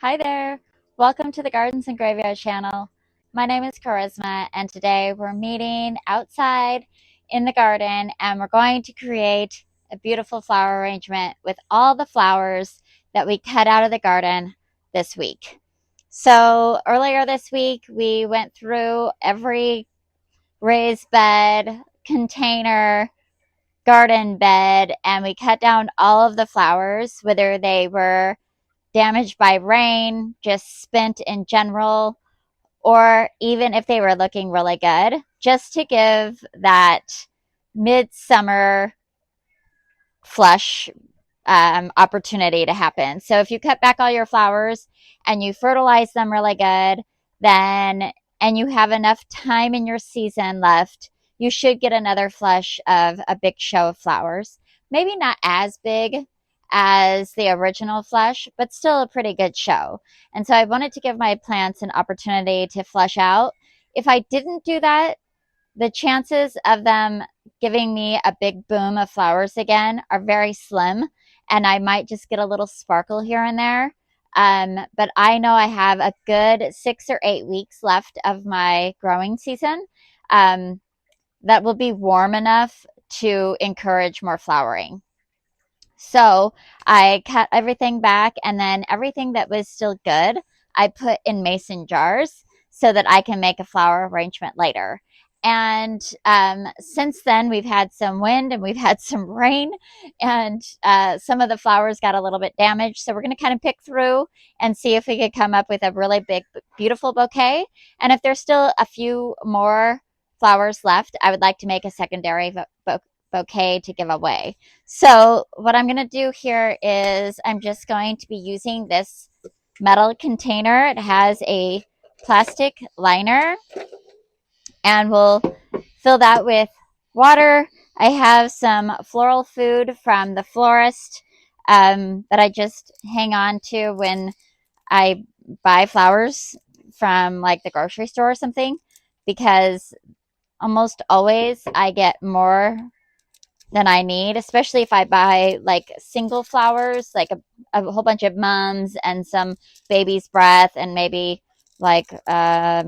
Hi there. Welcome to the Gardens and Graveyard channel. My name is Charisma, and today we're meeting outside in the garden and we're going to create a beautiful flower arrangement with all the flowers that we cut out of the garden this week. So earlier this week, we went through every raised bed, container, garden bed, and we cut down all of the flowers, whether they were damaged by rain, just spent in general, or even if they were looking really good, just to give that midsummer flush opportunity to happen. So if you cut back all your flowers and you fertilize them really good, then and you have enough time in your season left, you should get another flush of a big show of flowers. Maybe not as big as the original flush, but still a pretty good show. And so I wanted to give my plants an opportunity to flush out. If I didn't do that, the chances of them giving me a big boom of flowers again are very slim, and I might just get a little sparkle here and there. But I know I have a good 6 or 8 weeks left of my growing season um, that will be warm enough to encourage more flowering. So I cut everything back, and then everything that was still good, I put in mason jars so that I can make a flower arrangement later. And since then, we've had some wind and we've had some rain, and some of the flowers got a little bit damaged. So we're going to kind of pick through and see if we could come up with a really big, beautiful bouquet. And if there's still a few more flowers left, I would like to make a secondary bouquet to give away. So what I'm going to do here is I'm just going to be using this metal container. It has a plastic liner, and we'll fill that with water. I have some floral food from the florist that I just hang on to when I buy flowers from like the grocery store or something, because almost always I get more than I need, especially if I buy like single flowers, like a whole bunch of mums and some baby's breath and maybe like I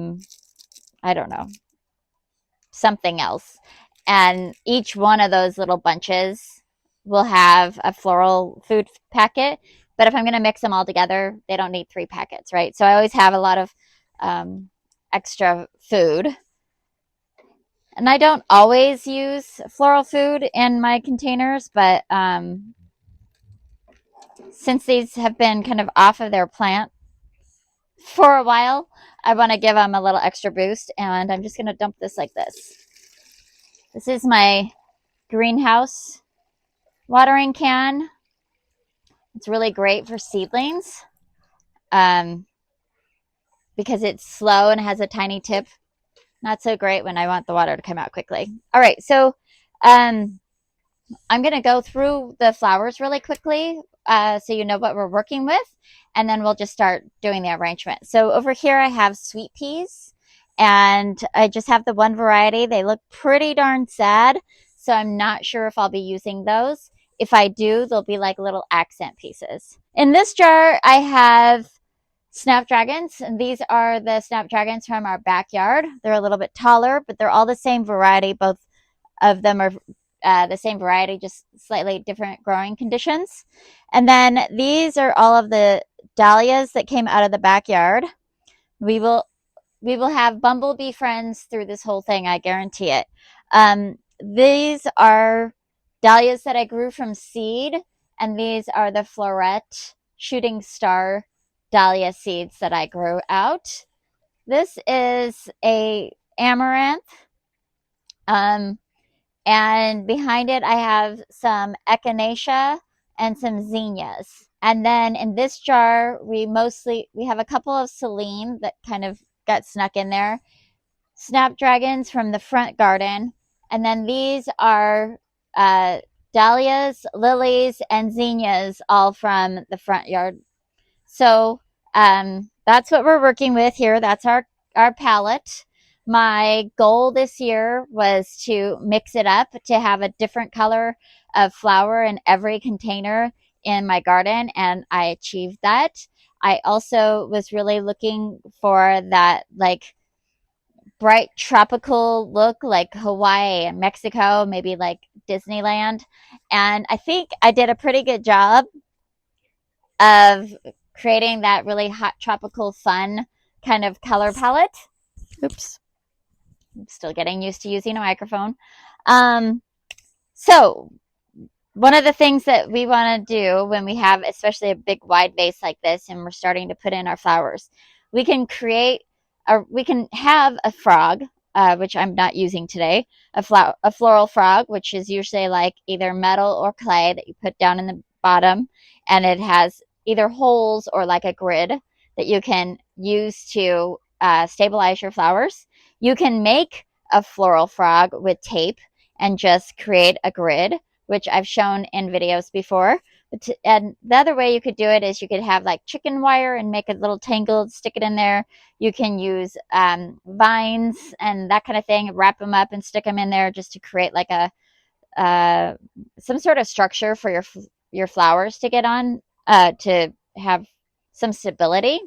don't know, something else. And each one of those little bunches will have a floral food packet. But if I'm going to mix them all together, they don't need 3 packets, right? So I always have a lot of extra food. And I don't always use floral food in my containers, but since these have been kind of off of their plant for a while, I want to give them a little extra boost. And I'm just going to dump this like this. This is my greenhouse watering can. It's really great for seedlings um, because it's slow and has a tiny tip. Not so great when I want the water to come out quickly. All right, so I'm going to go through the flowers really quickly so you know what we're working with, and then we'll just start doing the arrangement. So over here I have sweet peas, and I just have the one variety. They look pretty darn sad, so I'm not sure if I'll be using those. If I do, they'll be like little accent pieces. In this jar, I have snapdragons, and these are the snapdragons from our backyard. They're a little bit taller, but they're all the same variety. Both of them are the same variety, just slightly different growing conditions. And then these are all of the dahlias that came out of the backyard. We will have bumblebee friends through this whole thing, I guarantee it. These are dahlias that I grew from seed, and these are the floret shooting star dahlia seeds that I grew out. This is a amaranth. And behind it, I have some echinacea and some zinnias. And then in this jar, we have a couple of celine that kind of got snuck in there, snapdragons from the front garden. And then these are dahlias, lilies, and zinnias, all from the front yard. So that's what we're working with here. That's our palette. My goal this year was to mix it up, to have a different color of flower in every container in my garden, and I achieved that. I also was really looking for that like bright tropical look, like Hawaii and Mexico, maybe like Disneyland. And I think I did a pretty good job of creating that really hot tropical fun kind of color palette. Oops, I'm still getting used to using a microphone. Um, so one of the things that we want to do when we have especially a big wide vase like this and we're starting to put in our flowers, we can create we can have a frog, which I'm not using today, a floral frog, which is usually like either metal or clay that you put down in the bottom, and it has either holes or like a grid that you can use to stabilize your flowers. You can make a floral frog with tape and just create a grid, which I've shown in videos before. And the other way you could do it is you could have like chicken wire and make it little tangled, stick it in there. You can use vines and that kind of thing, wrap them up and stick them in there just to create like a some sort of structure for your flowers to get on, to have some stability.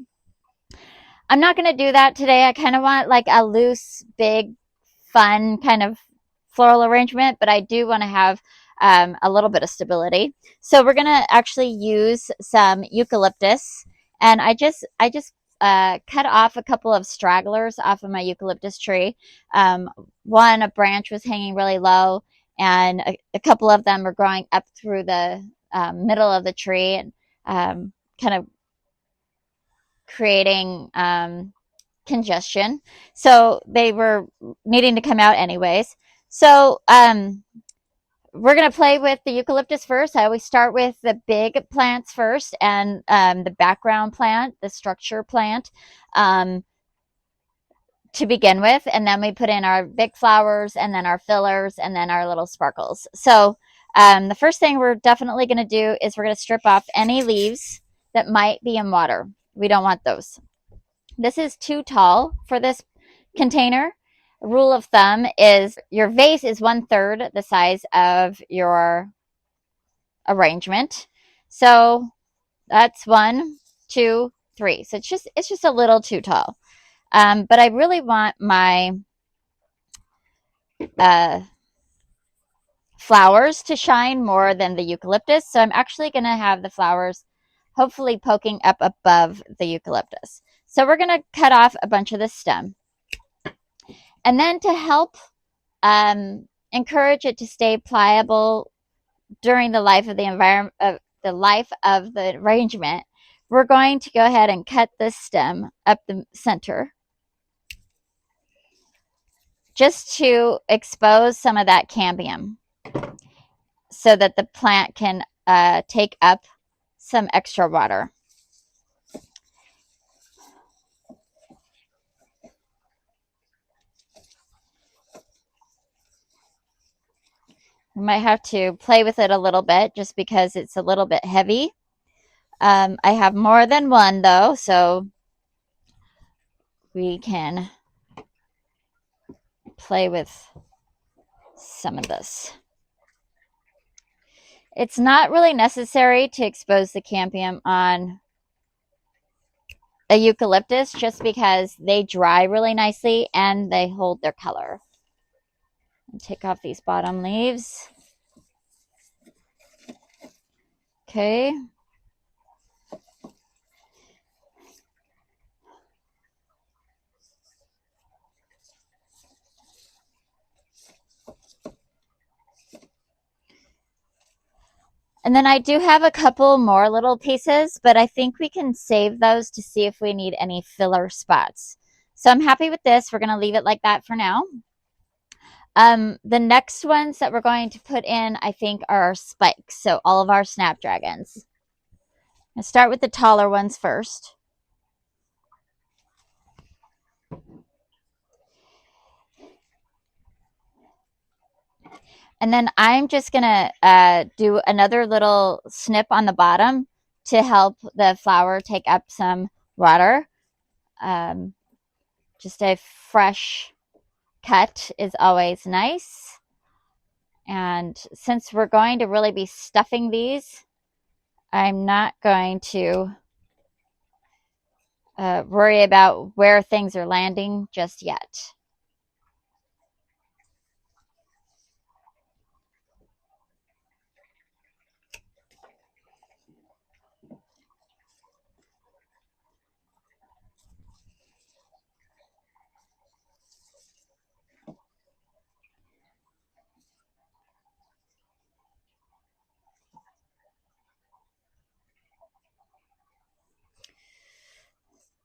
I'm not going to do that today. I kind of want like a loose, big, fun kind of floral arrangement, but I do want to have a little bit of stability. So we're going to actually use some eucalyptus, and I just cut off a couple of stragglers off of my eucalyptus tree. A branch was hanging really low, and a couple of them were growing up through the middle of the tree, and kind of creating congestion. So they were needing to come out anyways. So we're going to play with the eucalyptus first. I always start with the big plants first, and the background plant, the structure plant, to begin with. And then we put in our big flowers, and then our fillers, and then our little sparkles. So the first thing we're definitely going to do is we're going to strip off any leaves that might be in water. We don't want those. This is too tall for this container. A rule of thumb is your vase is 1/3 the size of your arrangement. So that's 1, 2, 3. So it's just a little too tall. But I really want my flowers to shine more than the eucalyptus. So I'm actually going to have the flowers hopefully poking up above the eucalyptus. So we're going to cut off a bunch of the stem. And then to help encourage it to stay pliable during the life of the environment, of the life of the arrangement, we're going to go ahead and cut this stem up the center just to expose some of that cambium so that the plant can take up some extra water. You might have to play with it a little bit just because it's a little bit heavy. I have more than one though, so we can play with some of this. It's not really necessary to expose the cambium on a eucalyptus just because they dry really nicely and they hold their color. And take off these bottom leaves. Okay. And then I do have a couple more little pieces, but I think we can save those to see if we need any filler spots. So I'm happy with this. We're going to leave it like that for now. The next ones that we're going to put in, I think, are our spikes. So all of our snapdragons. I'll start with the taller ones first. And then I'm just going to do another little snip on the bottom to help the flower take up some water. Just a fresh cut is always nice. And since we're going to really be stuffing these, I'm not going to worry about where things are landing just yet.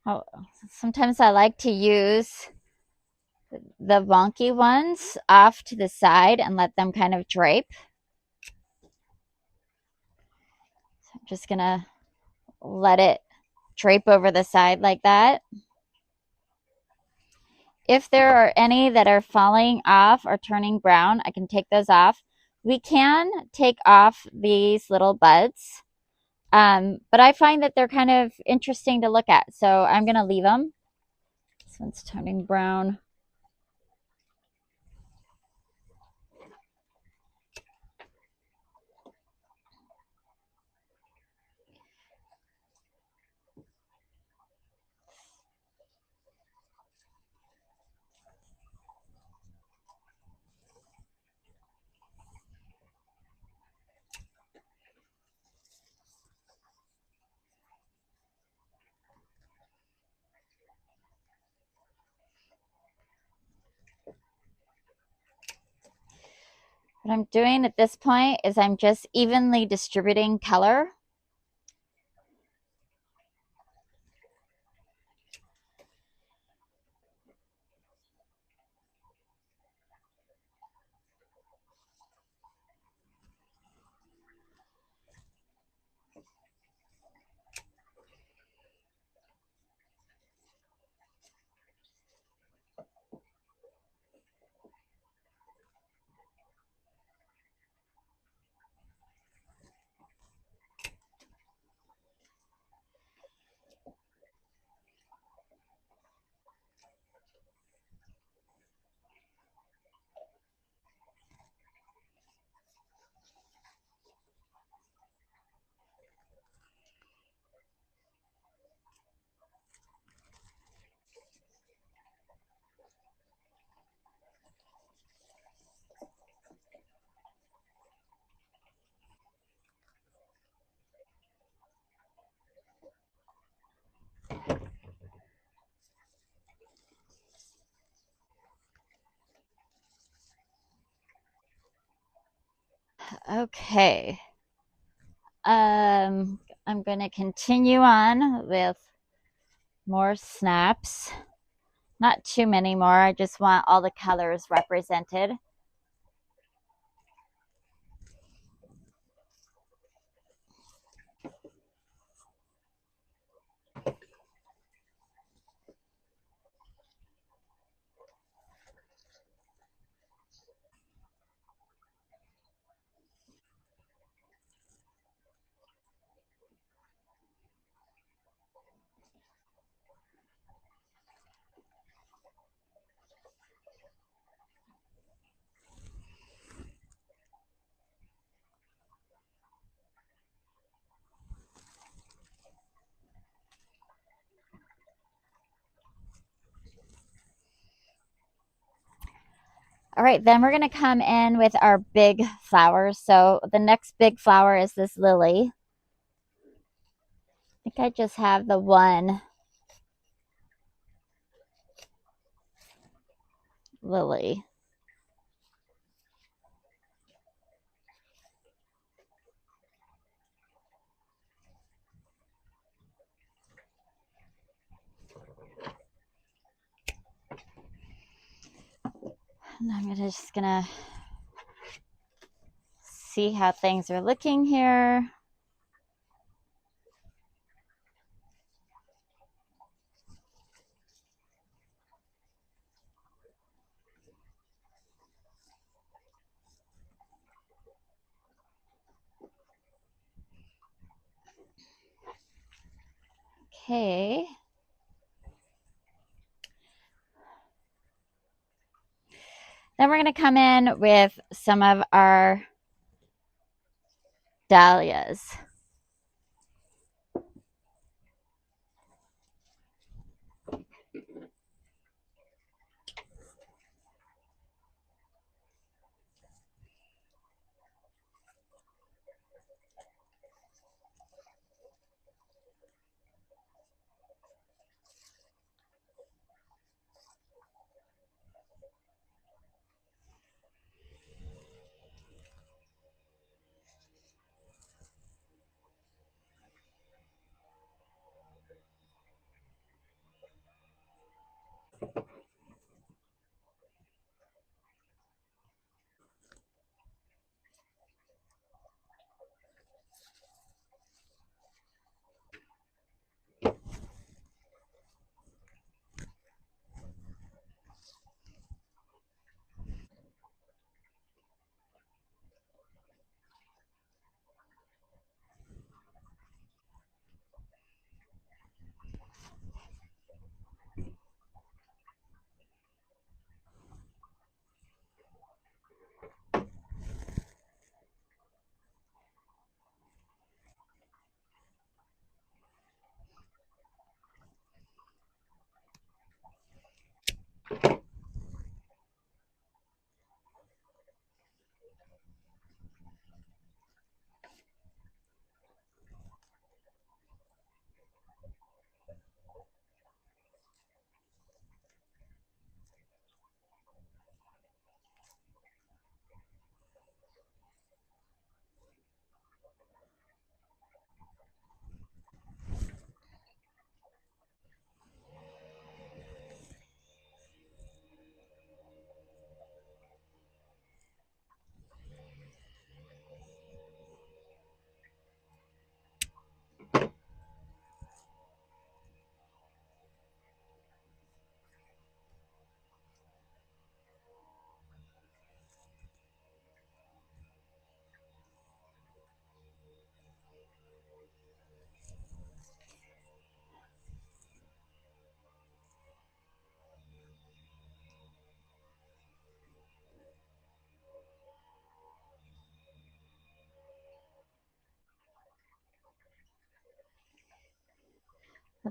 Oh, sometimes I like to use the wonky ones off to the side and let them kind of drape. So I'm just gonna let it drape over the side like that. If there are any that are falling off or turning brown, I can take those off. We can take off these little buds, but I find that they're kind of interesting to look at, so I'm going to leave them. This one's turning brown. What I'm doing at this point is I'm just evenly distributing color. Okay. I'm going to continue on with more snaps. Not too many more. I just want all the colors represented. All right, then we're going to come in with our big flowers. So the next big flower is this lily. I think I just have the one lily. And I'm just going to see how things are looking here. Okay. Then we're going to come in with some of our dahlias.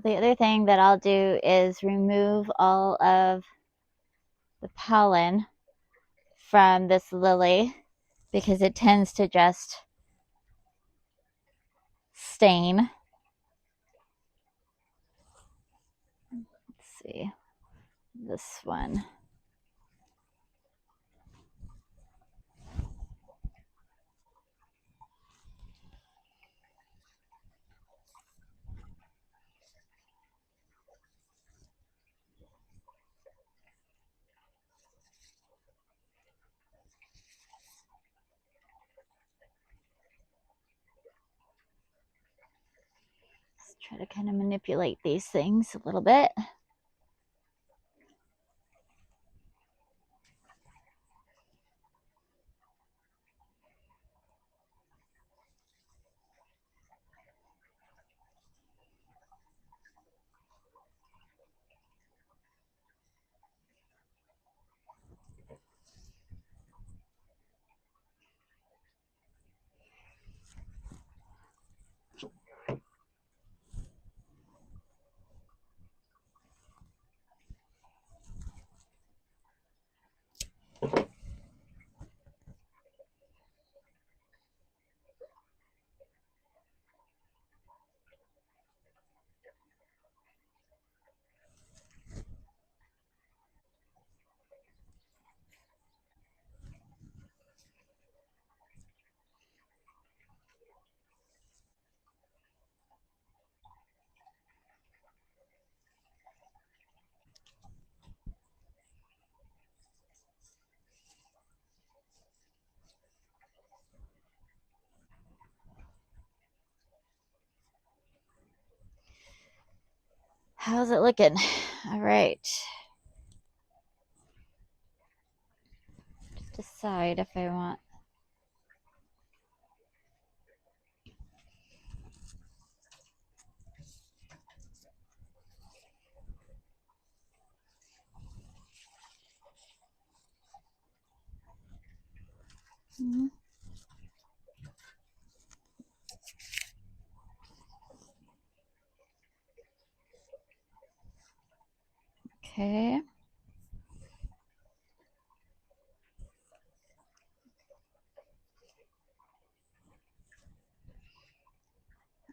The other thing that I'll do is remove all of the pollen from this lily because it tends to just stain. Let's see, this one. Let's try to kind of manipulate these things a little bit. How's it looking? All right. Just decide if I want. Okay.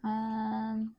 Um,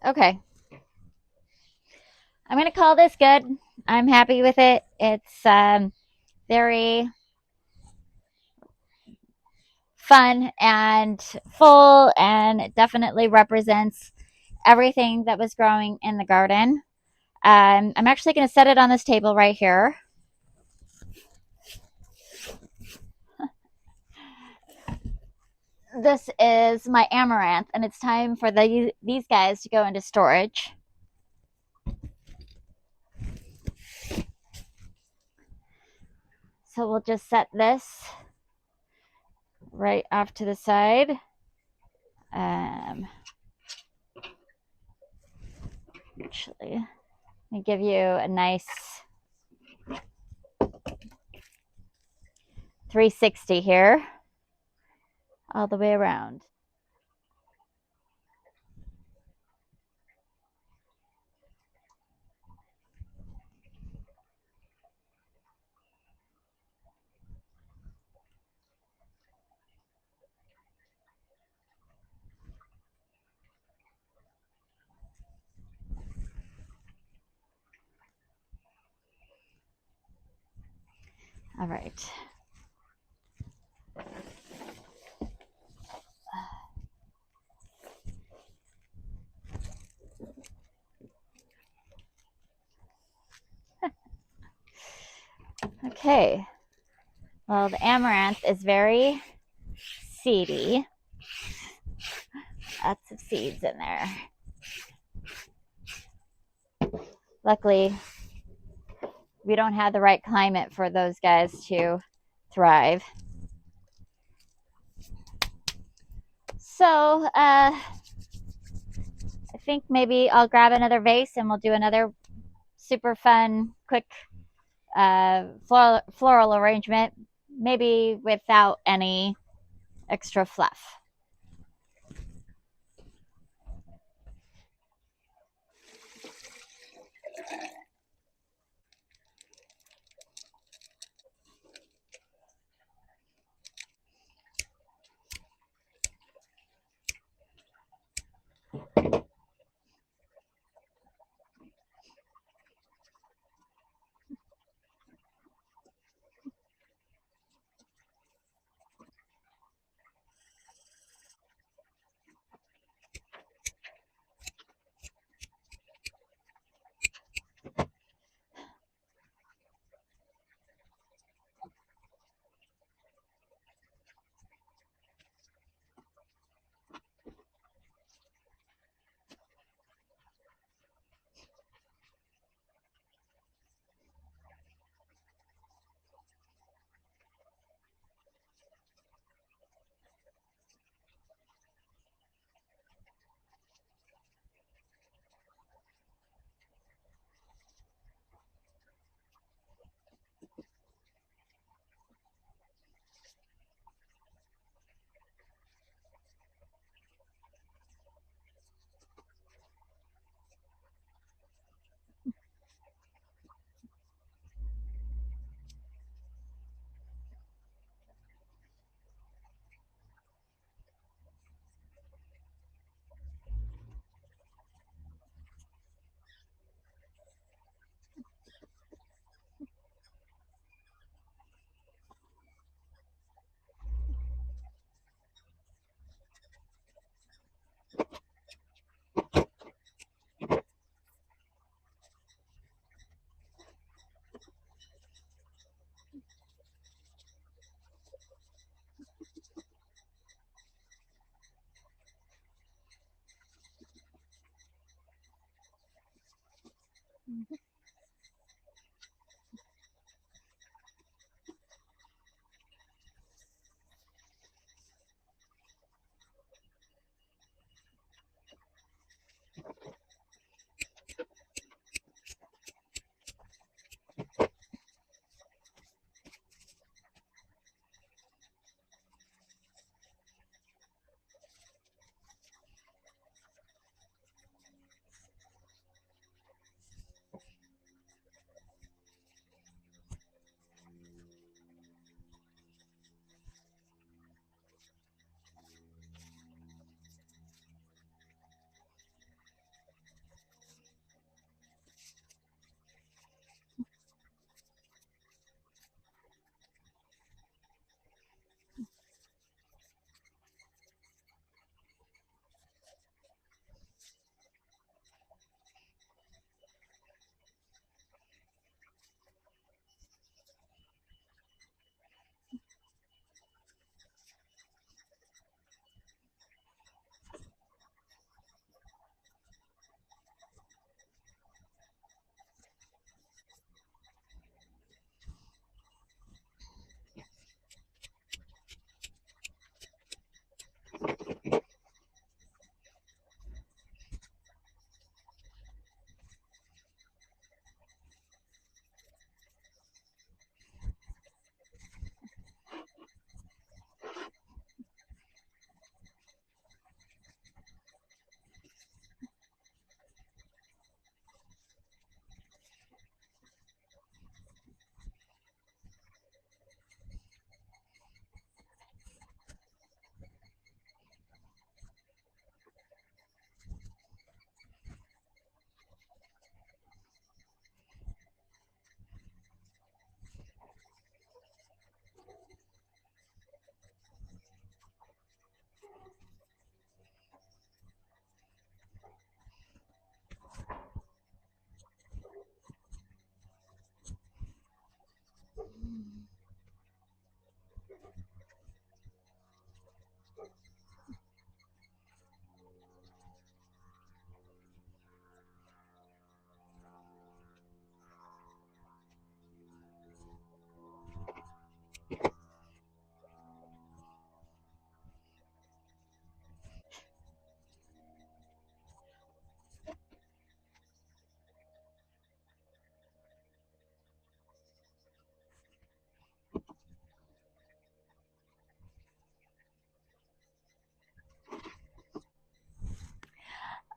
Okay, I'm going to call this good. I'm happy with it. It's very fun and full, and it definitely represents everything that was growing in the garden. I'm actually going to set it on this table right here. This is my amaranth, and it's time for these guys to go into storage. So we'll just set this right off to the side. Actually, let me give you a nice 360 here, all the way around. All right. Okay. Well, the amaranth is very seedy. Lots of seeds in there. Luckily, we don't have the right climate for those guys to thrive. So, I think maybe I'll grab another vase and we'll do another super fun, quick floral arrangement, maybe without any extra fluff.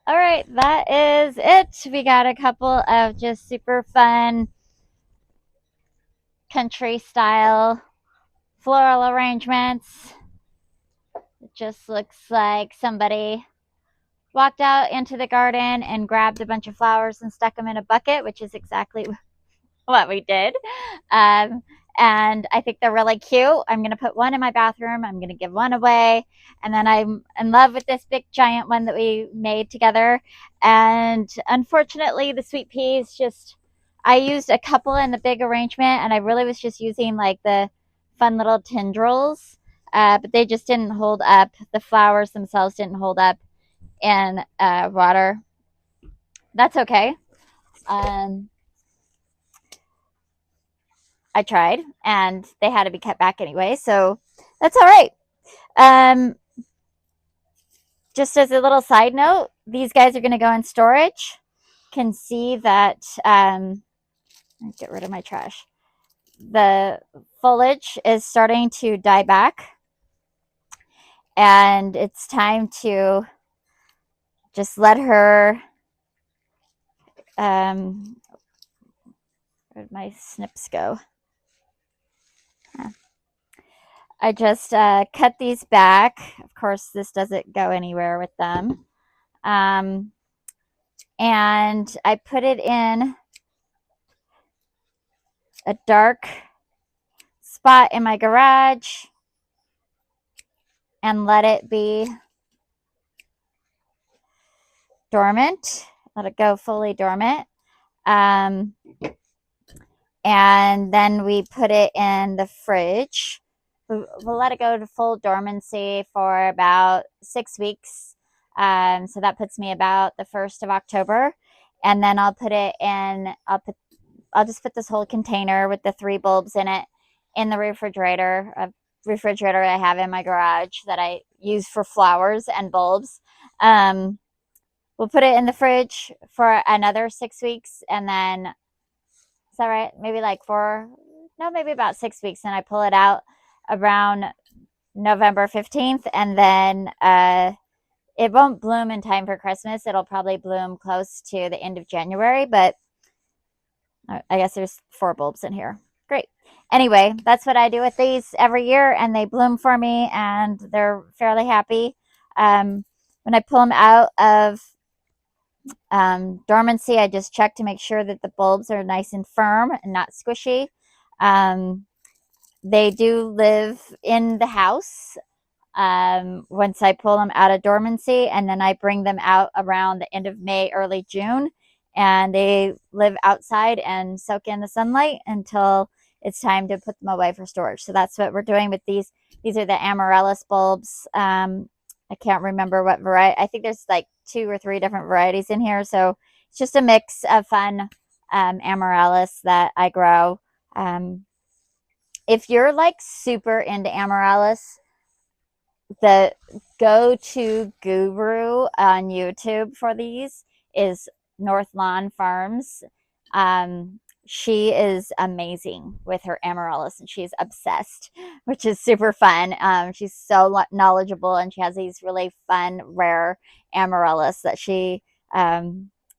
All right, that is it. We got a couple of just super fun country style floral arrangements. It just looks like somebody walked out into the garden and grabbed a bunch of flowers and stuck them in a bucket, which is exactly what we did. Um, and I think they're really cute. I'm going to put one in my bathroom. I'm going to give one away. And then I'm in love with this big giant one that we made together. And unfortunately, the sweet peas just, I used a couple in the big arrangement, and I really was just using like the fun little tendrils. But they just didn't hold up. The flowers themselves didn't hold up in water. That's okay. Um, I tried, and they had to be cut back anyway, so that's all right. Um, just as a little side note, these guys are going to go in storage. Can see that. Get rid of my trash. The foliage is starting to die back, and it's time to just let her. Where'd my snips go? I just cut these back. Of course, this doesn't go anywhere with them. And I put it in a dark spot in my garage and let it be dormant, let it go fully dormant. Um, and then we put it in the fridge. We'll let it go to full dormancy for about 6 weeks. So that puts me about the 1st of October. and then I'll put it in. I'll just put this whole container with the 3 bulbs in it in the refrigerator. A refrigerator I have in my garage that I use for flowers and bulbs. Um, we'll put it in the fridge for another 6 weeks, and then is that right? Maybe like four, no, maybe about 6 weeks, and I pull it out around November 15th, and then it won't bloom in time for Christmas. It'll probably bloom close to the end of January, but I guess there's 4 bulbs in here. Great. Anyway, that's what I do with these every year, and they bloom for me, and they're fairly happy. When I pull them out of dormancy, I just check to make sure that the bulbs are nice and firm and not squishy. They do live in the house once I pull them out of dormancy, and then I bring them out around the end of May, early June, and they live outside and soak in the sunlight until it's time to put them away for storage. So that's what we're doing with these. These are the amaryllis bulbs. I can't remember what variety. I think there's like 2 or 3 different varieties in here. So it's just a mix of fun amaryllis that I grow. If you're like super into amaryllis, the go-to guru on YouTube for these is North Lawn Farms. She is amazing with her amaryllis, and she's obsessed, which is super fun. She's so knowledgeable, and she has these really fun, rare amaryllis that she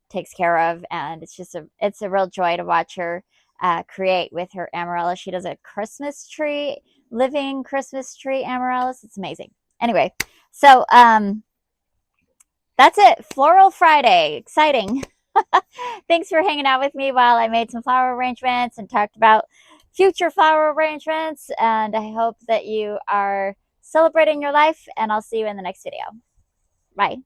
takes care of, and it's a real joy to watch her create with her amaryllis. She does a living Christmas tree amaryllis. It's amazing. Anyway, so that's it. Floral Friday. Exciting. Thanks for hanging out with me while I made some flower arrangements and talked about future flower arrangements. And I hope that you are celebrating your life, and I'll see you in the next video. Bye.